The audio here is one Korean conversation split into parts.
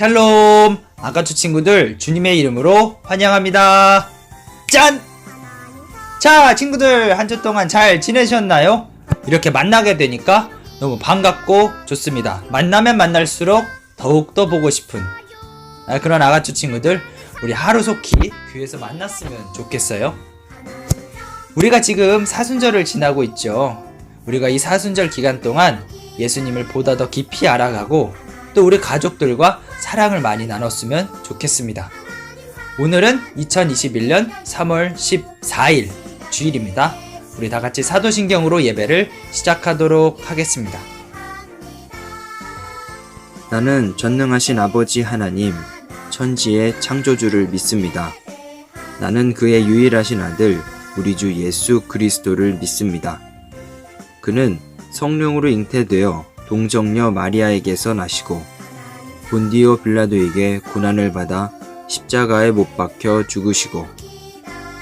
샬롬! 아가추 친구들 주님의 이름으로 환영합니다. 짠! 자, 친구들 한 주 동안 잘 지내셨나요? 이렇게 만나게 되니까 너무 반갑고 좋습니다. 만나면 만날수록 더욱더 보고 싶은 그런 아가추 친구들, 우리 하루속히 교회에서 만났으면 좋겠어요. 우리가 지금 사순절을 지나고 있죠. 우리가 이 사순절 기간 동안 예수님을 보다 더 깊이 알아가고 또 우리 가족들과 사랑을 많이 나눴으면 좋겠습니다. 오늘은 2021년 3월 14일 주일입니다. 우리 다 같이 사도신경으로 예배를 시작하도록 하겠습니다. 나는 전능하신 아버지 하나님, 천지의 창조주를 믿습니다. 나는 그의 유일하신 아들, 우리 주 예수 그리스도를 믿습니다. 그는 성령으로 잉태되어 동정녀 마리아에게서 나시고 본디오 빌라도에게 고난을 받아 십자가에 못 박혀 죽으시고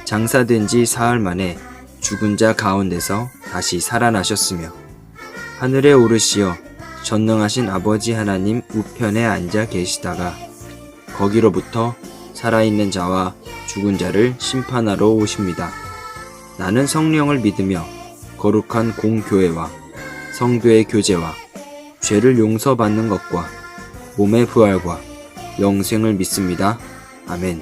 장사된 지 사흘 만에 죽은 자 가운데서 다시 살아나셨으며 하늘에 오르시어 전능하신 아버지 하나님 우편에 앉아 계시다가 거기로부터 살아있는 자와 죽은 자를 심판하러 오십니다. 나는 성령을 믿으며 거룩한 공교회와 성도의 교제와 죄를 용서받는 것과 몸의 부활과 영생을 믿습니다. 아멘.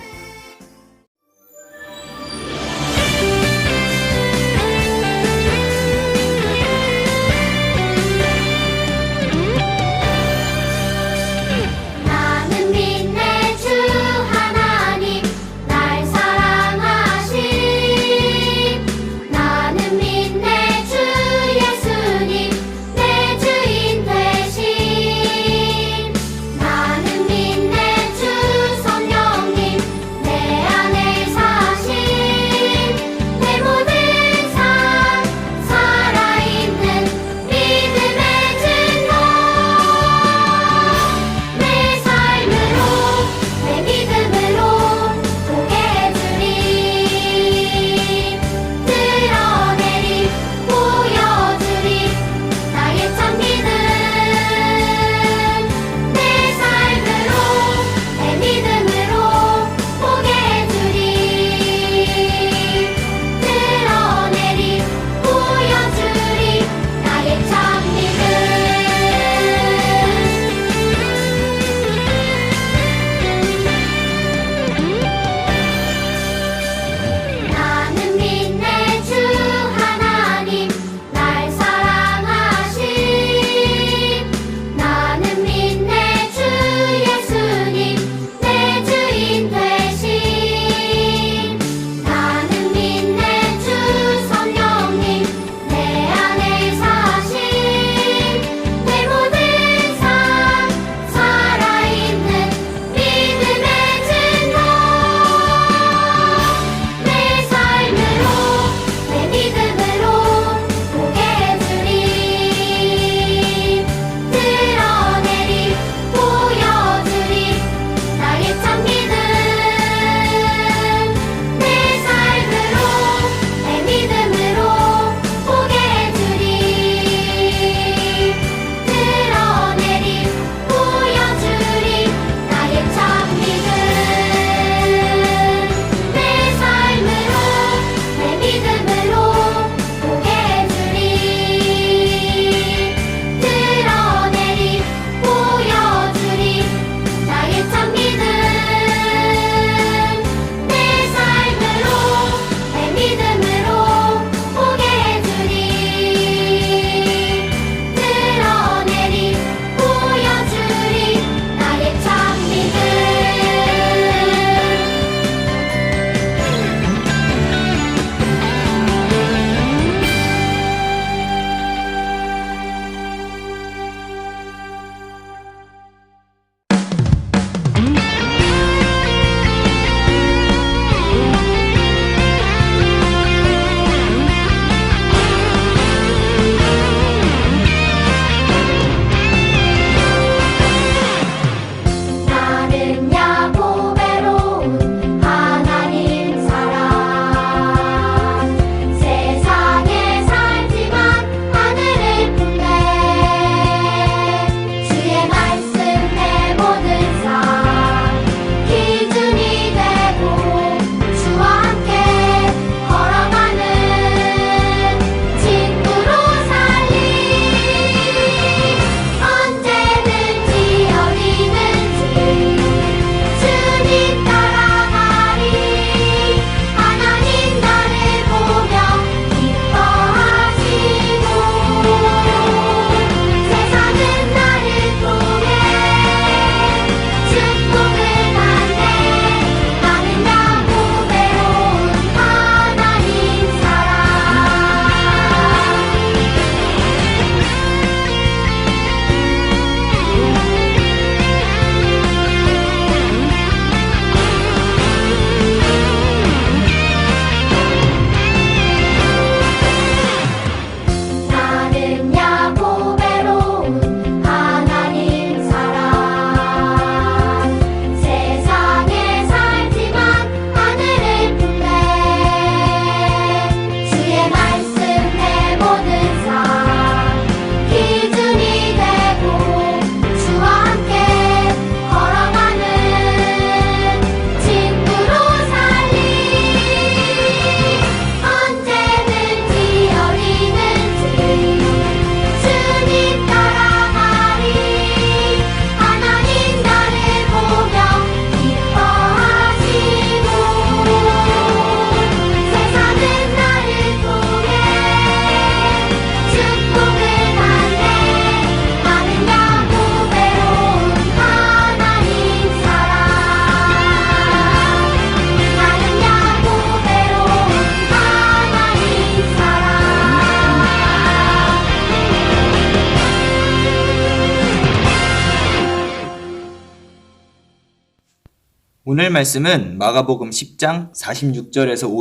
오늘 말씀은 마가복음 10장 46절에서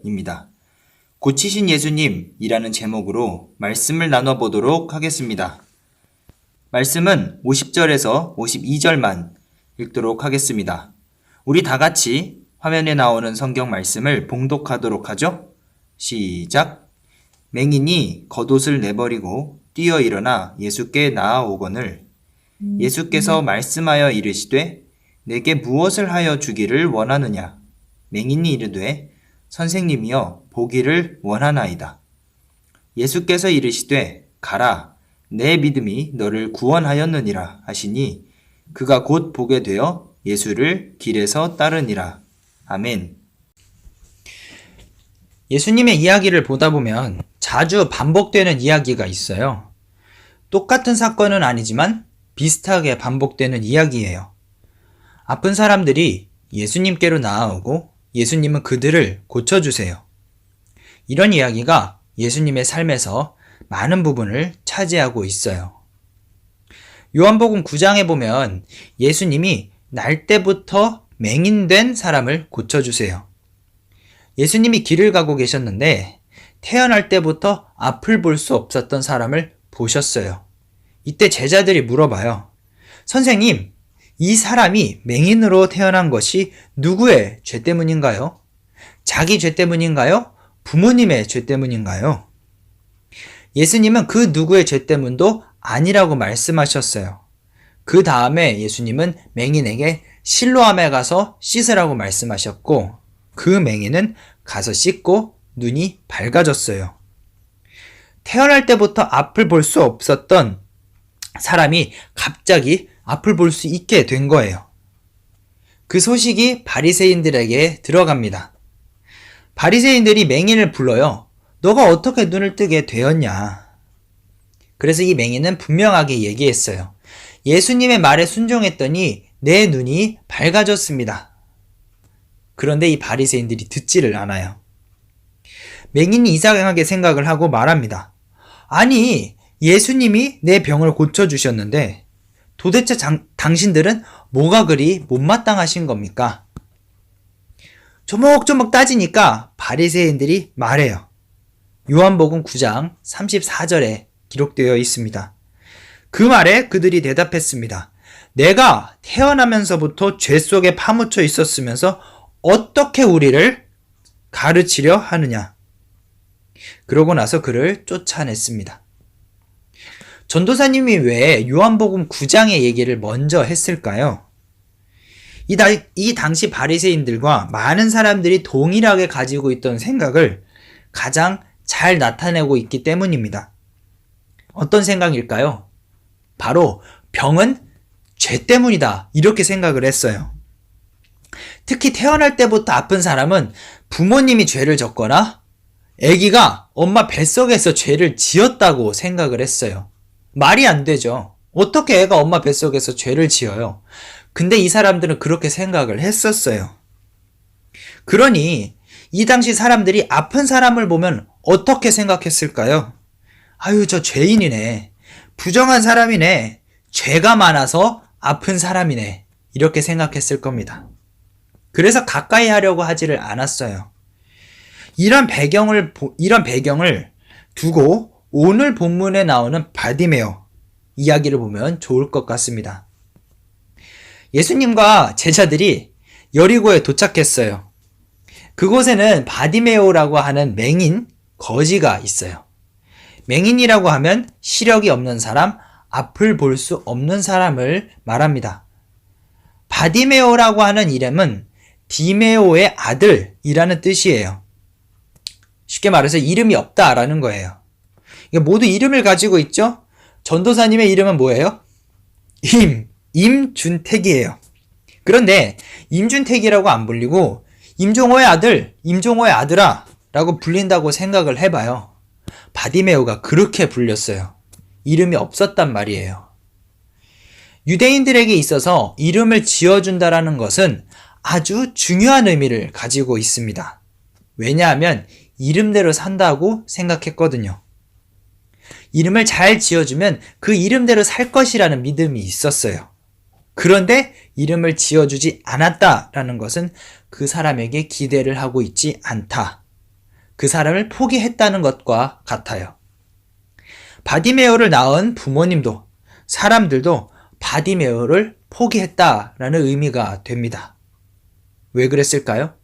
52절입니다. 고치신 예수님이라는 제목으로 말씀을 나눠보도록 하겠습니다. 말씀은 50절에서 52절만 읽도록 하겠습니다. 우리 다 같이 화면에 나오는 성경 말씀을 봉독하도록 하죠. 시작. 맹인이 겉옷을 내버리고 뛰어 일어나 예수께 나아오거늘 예수께서 말씀하여 이르시되 내게 무엇을 하여 주기를 원하느냐. 맹인이 이르되 선생님이여 보기를 원하나이다. 예수께서 이르시되 가라 내 믿음이 너를 구원하였느니라 하시니 그가 곧 보게 되어 예수를 길에서 따르니라. 아멘. 예수님의 이야기를 보다 보면 자주 반복되는 이야기가 있어요. 똑같은 사건은 아니지만 비슷하게 반복되는 이야기예요. 아픈 사람들이 예수님께로 나아오고 예수님은 그들을 고쳐주세요. 이런 이야기가 예수님의 삶에서 많은 부분을 차지하고 있어요. 요한복음 9장에 보면 예수님이 날 때부터 맹인된 사람을 고쳐주세요. 예수님이 길을 가고 계셨는데 태어날 때부터 앞을 볼 수 없었던 사람을 보셨어요. 이때 제자들이 물어봐요. 선생님, 이 사람이 맹인으로 태어난 것이 누구의 죄 때문인가요? 자기 죄 때문인가요? 부모님의 죄 때문인가요? 예수님은 그 누구의 죄 때문도 아니라고 말씀하셨어요. 그 다음에 예수님은 맹인에게 실로암에 가서 씻으라고 말씀하셨고 그 맹인은 가서 씻고 눈이 밝아졌어요. 태어날 때부터 앞을 볼 수 없었던 사람이 갑자기 앞을 볼 수 있게 된 거예요. 그 소식이 바리새인들에게 들어갑니다. 바리새인들이 맹인을 불러요. 너가 어떻게 눈을 뜨게 되었냐? 그래서 이 맹인은 분명하게 얘기했어요. 예수님의 말에 순종했더니 내 눈이 밝아졌습니다. 그런데 이 바리새인들이 듣지를 않아요. 맹인이 이상하게 생각을 하고 말합니다. 아니, 예수님이 내 병을 고쳐주셨는데 도대체 당신들은 뭐가 그리 못마땅하신 겁니까? 조목조목 따지니까 바리새인들이 말해요. 요한복음 9장 34절에 기록되어 있습니다. 그 말에 그들이 대답했습니다. 내가 태어나면서부터 죄 속에 파묻혀 있었으면서 어떻게 우리를 가르치려 하느냐. 그러고 나서 그를 쫓아냈습니다. 전도사님이 왜 요한복음 9장의 얘기를 먼저 했을까요? 이 당시 바리새인들과 많은 사람들이 동일하게 가지고 있던 생각을 가장 잘 나타내고 있기 때문입니다. 어떤 생각일까요? 바로 병은 죄 때문이다. 이렇게 생각을 했어요. 특히 태어날 때부터 아픈 사람은 부모님이 죄를 졌거나 아기가 엄마 뱃속에서 죄를 지었다고 생각을 했어요. 말이 안 되죠. 어떻게 애가 엄마 뱃속에서 죄를 지어요? 근데 이 사람들은 그렇게 생각을 했었어요. 그러니 이 당시 사람들이 아픈 사람을 보면 어떻게 생각했을까요? 아유, 저 죄인이네. 부정한 사람이네. 죄가 많아서 아픈 사람이네. 이렇게 생각했을 겁니다. 그래서 가까이 하려고 하지를 않았어요. 이런 배경을 두고 오늘 본문에 나오는 바디메오 이야기를 보면 좋을 것 같습니다. 예수님과 제자들이 여리고에 도착했어요. 그곳에는 바디메오라고 하는 맹인 거지가 있어요. 맹인이라고 하면 시력이 없는 사람, 앞을 볼 수 없는 사람을 말합니다. 바디메오라고 하는 이름은 디메오의 아들이라는 뜻이에요. 쉽게 말해서 이름이 없다라는 거예요. 모두 이름을 가지고 있죠? 전도사님의 이름은 뭐예요? 임준택이에요. 그런데 임준택이라고 안 불리고 임종호의 아들, 임종호의 아들아 라고 불린다고 생각을 해봐요. 바디메오가 그렇게 불렸어요. 이름이 없었단 말이에요. 유대인들에게 있어서 이름을 지어준다라는 것은 아주 중요한 의미를 가지고 있습니다. 왜냐하면 이름대로 산다고 생각했거든요. 이름을 잘 지어주면 그 이름대로 살 것이라는 믿음이 있었어요. 그런데 이름을 지어주지 않았다라는 것은 그 사람에게 기대를 하고 있지 않다. 그 사람을 포기했다는 것과 같아요. 바디메오를 낳은 부모님도 사람들도 바디메오를 포기했다라는 의미가 됩니다. 왜 그랬을까요?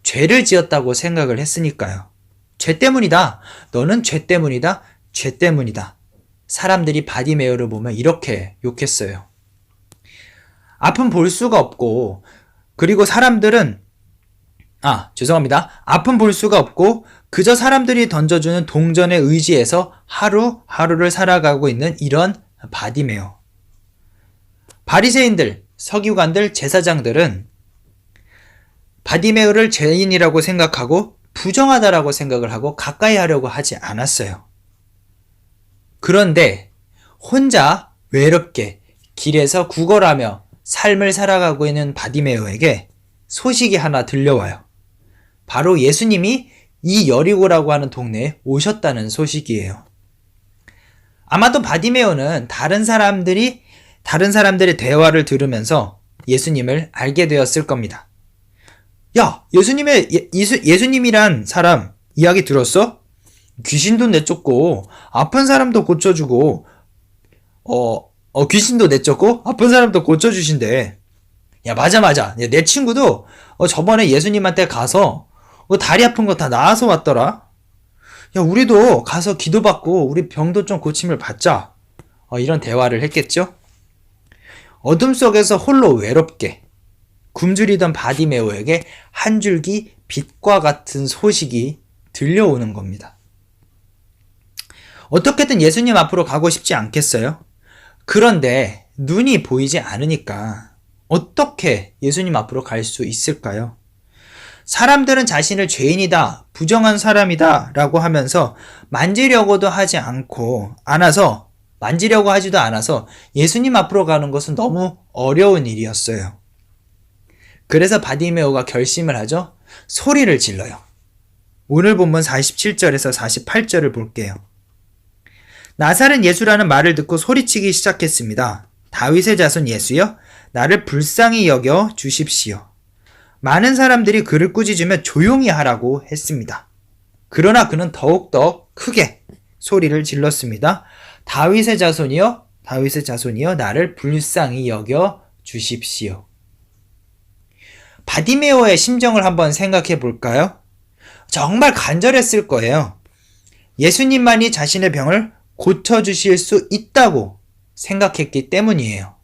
죄를 지었다고 생각을 했으니까요. 죄 때문이다. 너는 죄 때문이다. 죄 때문이다. 사람들이 바디메오를 보면 이렇게 욕했어요. 앞은 볼 수가 없고, 그리고 사람들은 앞은 볼 수가 없고 그저 사람들이 던져주는 동전에 의지해서 하루하루를 살아가고 있는 이런 바디메오. 바리새인들, 서기관들, 제사장들은 바디메오를 죄인이라고 생각하고 부정하다라고 생각을 하고 가까이 하려고 하지 않았어요. 그런데 혼자 외롭게 길에서 구걸하며 삶을 살아가고 있는 바디메오에게 소식이 하나 들려와요. 바로 예수님이 이 여리고라고 하는 동네에 오셨다는 소식이에요. 아마도 바디메오는 다른 사람들의 대화를 들으면서 예수님을 알게 되었을 겁니다. 야, 예수님이란 사람 이야기 들었어? 귀신도 내쫓고 아픈 사람도 고쳐주고 귀신도 내쫓고 아픈 사람도 고쳐주신대. 야, 맞아. 내 친구도 저번에 예수님한테 가서 다리 아픈 거 다 나아서 왔더라. 야, 우리도 가서 기도받고 우리 병도 좀 고침을 받자. 이런 대화를 했겠죠? 어둠 속에서 홀로 외롭게 굶주리던 바디메오에게 한 줄기 빛과 같은 소식이 들려오는 겁니다. 어떻게든 예수님 앞으로 가고 싶지 않겠어요? 그런데 눈이 보이지 않으니까 어떻게 예수님 앞으로 갈 수 있을까요? 사람들은 자신을 죄인이다, 부정한 사람이다 라고 하면서 만지려고 하지도 않아서 예수님 앞으로 가는 것은 너무 어려운 일이었어요. 그래서 바디메오가 결심을 하죠. 소리를 질러요. 오늘 본문 47절에서 48절을 볼게요. 나사렛 예수라는 말을 듣고 소리치기 시작했습니다. 다윗의 자손 예수여, 나를 불쌍히 여겨 주십시오. 많은 사람들이 그를 꾸짖으며 조용히 하라고 했습니다. 그러나 그는 더욱더 크게 소리를 질렀습니다. 다윗의 자손이여, 나를 불쌍히 여겨 주십시오. 바디메오의 심정을 한번 생각해 볼까요? 정말 간절했을 거예요. 예수님만이 자신의 병을 고쳐주실 수 있다고 생각했기 때문이에요.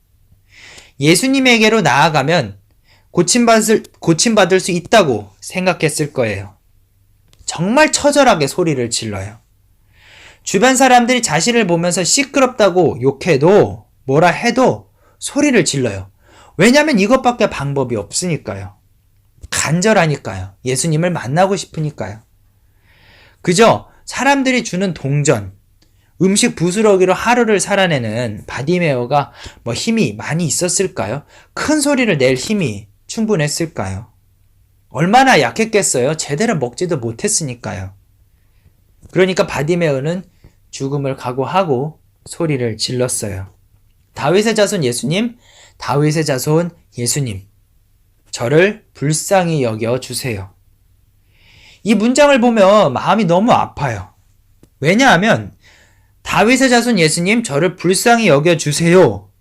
예수님에게로 나아가면 고침받을 수 있다고 생각했을 거예요. 정말 처절하게 소리를 질러요. 주변 사람들이 자신을 보면서 시끄럽다고 욕해도 뭐라 해도 소리를 질러요. 왜냐하면 이것밖에 방법이 없으니까요. 간절하니까요. 예수님을 만나고 싶으니까요. 그저 사람들이 주는 동전, 음식 부스러기로 하루를 살아내는 바디메오가 힘이 많이 있었을까요? 큰 소리를 낼 힘이 충분했을까요? 얼마나 약했겠어요? 제대로 먹지도 못했으니까요. 그러니까 바디메오는 죽음을 각오하고 소리를 질렀어요. 다윗의 자손 예수님, 저를 불쌍히 여겨 주세요. 이 문장을 보면 마음이 너무 아파요. 왜냐하면 다윗의 자손 예수님, 저를 불쌍히 여겨 주세요.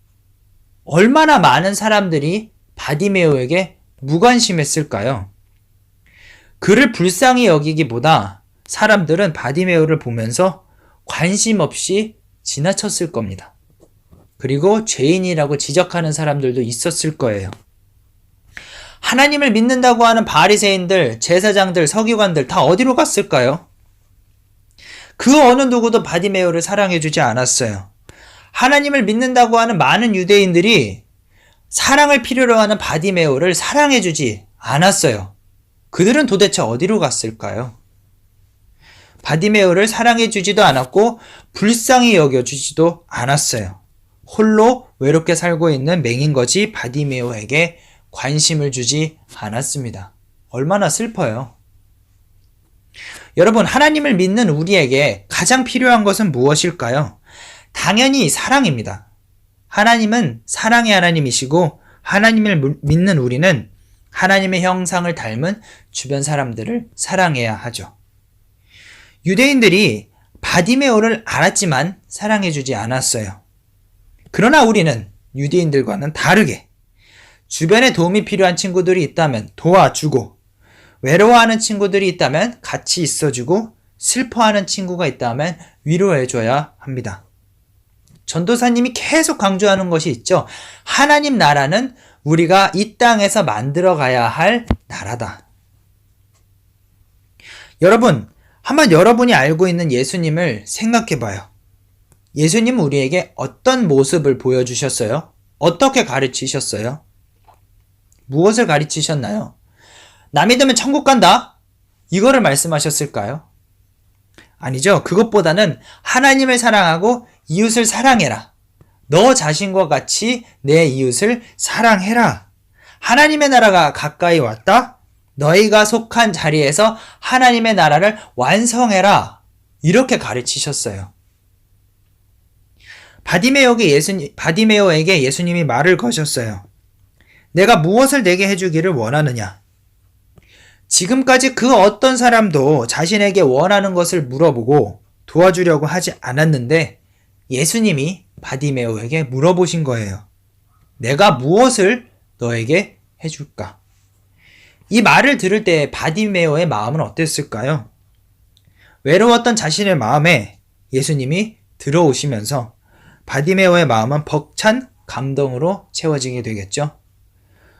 얼마나 많은 사람들이 바디메오에게 무관심했을까요? 그를 불쌍히 여기기보다 사람들은 바디메오를 보면서 관심 없이 지나쳤을 겁니다. 그리고 죄인이라고 지적하는 사람들도 있었을 거예요. 하나님을 믿는다고 하는 바리새인들, 제사장들, 서기관들 다 어디로 갔을까요? 그 어느 누구도 바디메오를 사랑해주지 않았어요. 하나님을 믿는다고 하는 많은 유대인들이 사랑을 필요로 하는 바디메오를 사랑해주지 않았어요. 그들은 도대체 어디로 갔을까요? 바디메오를 사랑해주지도 않았고 불쌍히 여겨주지도 않았어요. 홀로 외롭게 살고 있는 맹인거지 바디메오에게 관심을 주지 않았습니다. 얼마나 슬퍼요. 여러분, 하나님을 믿는 우리에게 가장 필요한 것은 무엇일까요? 당연히 사랑입니다. 하나님은 사랑의 하나님이시고 하나님을 믿는 우리는 하나님의 형상을 닮은 주변 사람들을 사랑해야 하죠. 유대인들이 바디메오를 알았지만 사랑해주지 않았어요. 그러나 우리는 유대인들과는 다르게 주변에 도움이 필요한 친구들이 있다면 도와주고, 외로워하는 친구들이 있다면 같이 있어주고, 슬퍼하는 친구가 있다면 위로해줘야 합니다. 전도사님이 계속 강조하는 것이 있죠. 하나님 나라는 우리가 이 땅에서 만들어가야 할 나라다. 여러분, 한번 여러분이 알고 있는 예수님을 생각해봐요. 예수님은 우리에게 어떤 모습을 보여주셨어요? 어떻게 가르치셨어요? 무엇을 가르치셨나요? 나 믿으면 천국 간다? 이거를 말씀하셨을까요? 아니죠. 그것보다는 하나님을 사랑하고 이웃을 사랑해라. 너 자신과 같이 내 이웃을 사랑해라. 하나님의 나라가 가까이 왔다? 너희가 속한 자리에서 하나님의 나라를 완성해라. 이렇게 가르치셨어요. 바디메오에게 예수님이 말을 거셨어요. 내가 무엇을 내게 해주기를 원하느냐? 지금까지 그 어떤 사람도 자신에게 원하는 것을 물어보고 도와주려고 하지 않았는데 예수님이 바디메오에게 물어보신 거예요. 내가 무엇을 너에게 해줄까? 이 말을 들을 때 바디메오의 마음은 어땠을까요? 외로웠던 자신의 마음에 예수님이 들어오시면서 바디메오의 마음은 벅찬 감동으로 채워지게 되겠죠.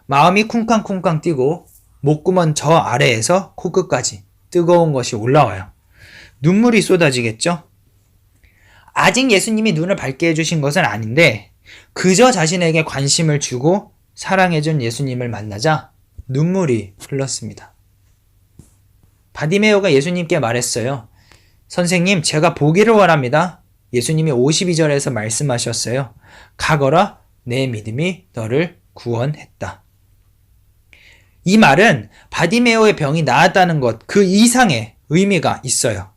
마음이 쿵쾅쿵쾅 뛰고 목구멍 저 아래에서 코끝까지 뜨거운 것이 올라와요. 눈물이 쏟아지겠죠? 아직 예수님이 눈을 밝게 해주신 것은 아닌데 그저 자신에게 관심을 주고 사랑해준 예수님을 만나자 눈물이 흘렀습니다. 바디메오가 예수님께 말했어요. 선생님, 제가 보기를 원합니다. 예수님이 52절에서 말씀하셨어요. 가거라, 내 믿음이 너를 구원했다. 이 말은 바디메오의 병이 나았다는 것, 그 이상의 의미가 있어요.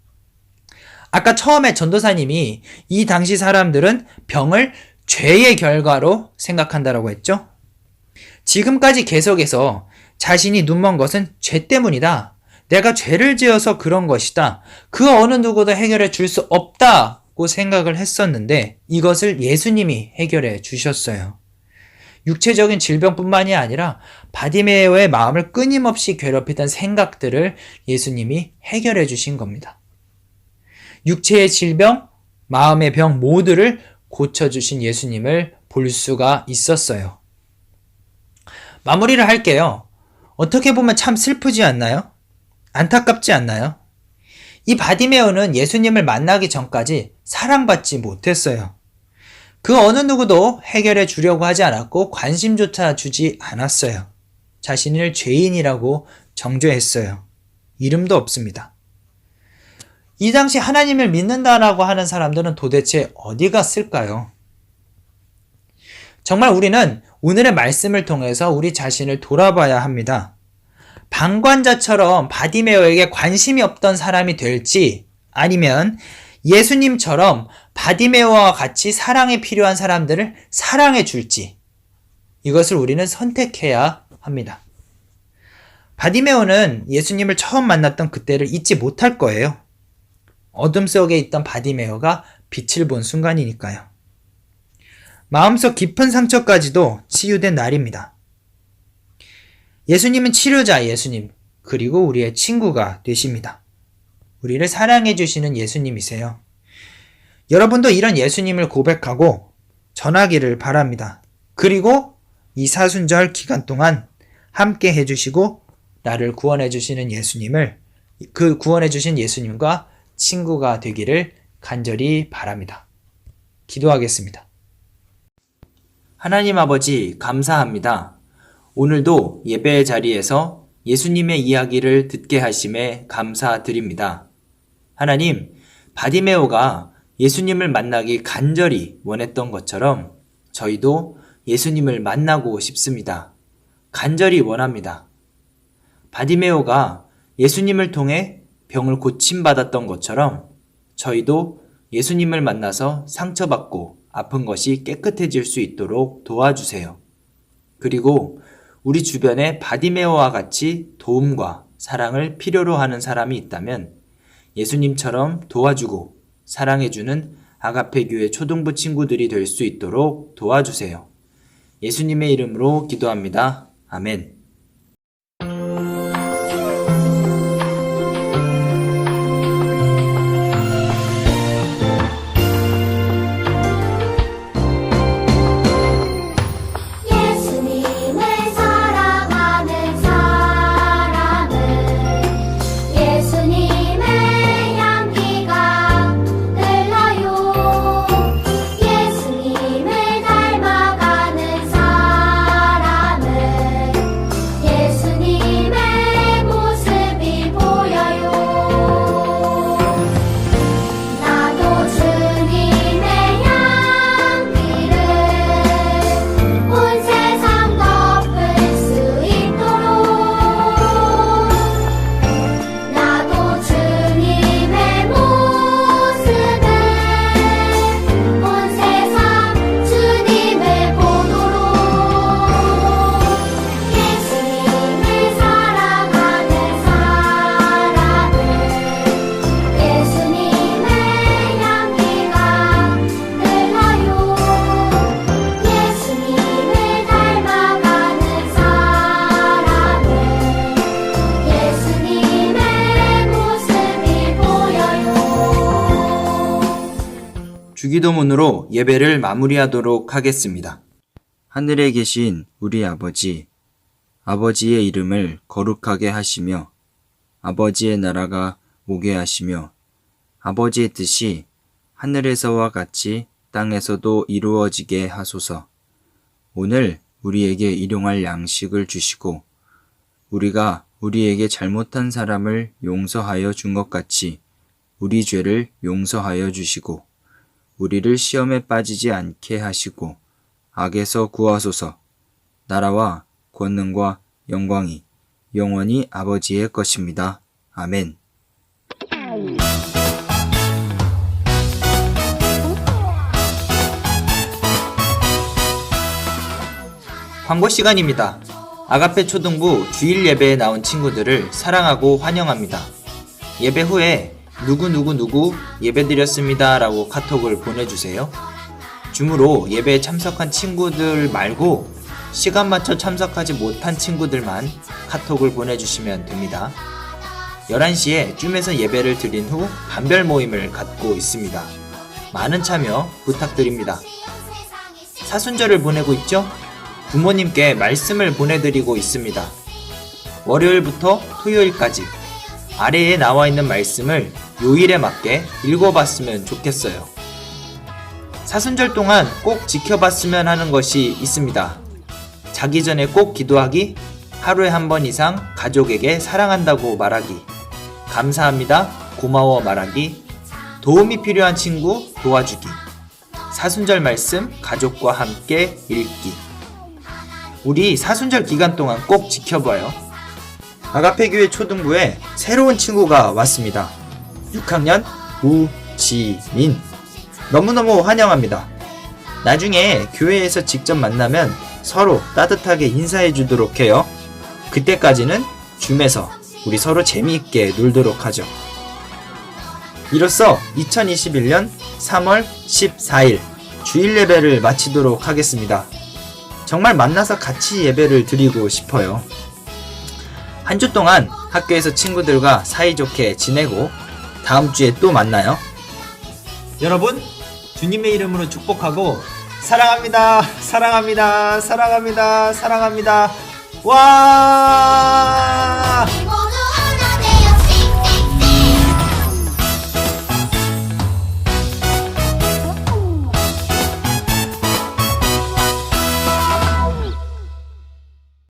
아까 처음에 전도사님이 이 당시 사람들은 병을 죄의 결과로 생각한다라고 했죠. 지금까지 계속해서 자신이 눈먼 것은 죄 때문이다. 내가 죄를 지어서 그런 것이다. 그 어느 누구도 해결해 줄 수 없다고 생각을 했었는데 이것을 예수님이 해결해 주셨어요. 육체적인 질병뿐만이 아니라 바디메오의 마음을 끊임없이 괴롭히던 생각들을 예수님이 해결해 주신 겁니다. 육체의 질병, 마음의 병 모두를 고쳐주신 예수님을 볼 수가 있었어요. 마무리를 할게요. 어떻게 보면 참 슬프지 않나요? 안타깝지 않나요? 이 바디메오는 예수님을 만나기 전까지 사랑받지 못했어요. 그 어느 누구도 해결해 주려고 하지 않았고 관심조차 주지 않았어요. 자신을 죄인이라고 정죄했어요. 이름도 없습니다. 이 당시 하나님을 믿는다라고 하는 사람들은 도대체 어디 갔을까요? 정말 우리는 오늘의 말씀을 통해서 우리 자신을 돌아봐야 합니다. 방관자처럼 바디메오에게 관심이 없던 사람이 될지 아니면 예수님처럼 바디메오와 같이 사랑이 필요한 사람들을 사랑해 줄지 이것을 우리는 선택해야 합니다. 바디메오는 예수님을 처음 만났던 그때를 잊지 못할 거예요. 어둠 속에 있던 바디메오가 빛을 본 순간이니까요. 마음속 깊은 상처까지도 치유된 날입니다. 예수님은 치료자 예수님, 그리고 우리의 친구가 되십니다. 우리를 사랑해 주시는 예수님이세요. 여러분도 이런 예수님을 고백하고 전하기를 바랍니다. 그리고 이 사순절 기간 동안 함께 해주시고 나를 구원해 주시는 예수님을, 그 구원해 주신 예수님과 친구가 되기를 간절히 바랍니다. 기도하겠습니다. 하나님 아버지 감사합니다. 오늘도 예배의 자리에서 예수님의 이야기를 듣게 하심에 감사드립니다. 하나님, 바디메오가 예수님을 만나기 간절히 원했던 것처럼 저희도 예수님을 만나고 싶습니다. 간절히 원합니다. 바디메오가 예수님을 통해 병을 고침받았던 것처럼 저희도 예수님을 만나서 상처받고 아픈 것이 깨끗해질 수 있도록 도와주세요. 그리고 우리 주변에 바디메오와 같이 도움과 사랑을 필요로 하는 사람이 있다면 예수님처럼 도와주고 사랑해주는 아가페 교회 초등부 친구들이 될 수 있도록 도와주세요. 예수님의 이름으로 기도합니다. 아멘. 예수님을 사랑하는 사람은 예수님의 향기가 흘러요. 예수님을 닮아가는 사람은 예수님의 모습이 보여요. 나도 주님의 향기를 온 세상 덮을 수 있도록 나도 주님의 모습을 온 세상 주님을 보도록 예수님을 사랑하는 사람은 예수님의 향기가 흘러요. 예수님을 닮아가는 사람은 예수님의 모습이 보여요. 주기도문으로 예배를 마무리하도록 하겠습니다. 하늘에 계신 우리 아버지, 아버지의 이름을 거룩하게 하시며 아버지의 나라가 오게 하시며 아버지의 뜻이 하늘에서와 같이 땅에서도 이루어지게 하소서. 오늘 우리에게 일용할 양식을 주시고 우리가 우리에게 잘못한 사람을 용서하여 준 것 같이 우리 죄를 용서하여 주시고 우리를 시험에 빠지지 않게 하시고 악에서 구하소서. 나라와 권능과 영광이 영원히 아버지의 것입니다. 아멘. 광고 시간입니다. 아가페 초등부 주일 예배에 나온 친구들을 사랑하고 환영합니다. 예배 후에 누구 예배드렸습니다 라고 카톡을 보내주세요. 줌으로 예배에 참석한 친구들 말고 시간 맞춰 참석하지 못한 친구들만 카톡을 보내주시면 됩니다. 11시에 줌에서 예배를 드린 후 감별 모임을 갖고 있습니다. 많은 참여 부탁드립니다. 사순절을 보내고 있죠? 부모님께 말씀을 보내드리고 있습니다. 월요일부터 토요일까지 아래에 나와 있는 말씀을 요일에 맞게 읽어봤으면 좋겠어요. 사순절 동안 꼭 지켜봤으면 하는 것이 있습니다. 자기 전에 꼭 기도하기, 하루에 한 번 이상 가족에게 사랑한다고 말하기, 감사합니다, 고마워 말하기, 도움이 필요한 친구 도와주기, 사순절 말씀 가족과 함께 읽기. 우리 사순절 기간 동안 꼭 지켜봐요. 아가페 교회 초등부에 새로운 친구가 왔습니다. 6학년 우지민. 너무너무 환영합니다. 나중에 교회에서 직접 만나면 서로 따뜻하게 인사해 주도록 해요. 그때까지는 줌에서 우리 서로 재미있게 놀도록 하죠. 이로써 2021년 3월 14일 주일 예배를 마치도록 하겠습니다. 정말 만나서 같이 예배를 드리고 싶어요. 한 주 동안 학교에서 친구들과 사이좋게 지내고 다음 주에 또 만나요. 여러분, 주님의 이름으로 축복하고 사랑합니다. 사랑합니다. 사랑합니다. 사랑합니다. 와!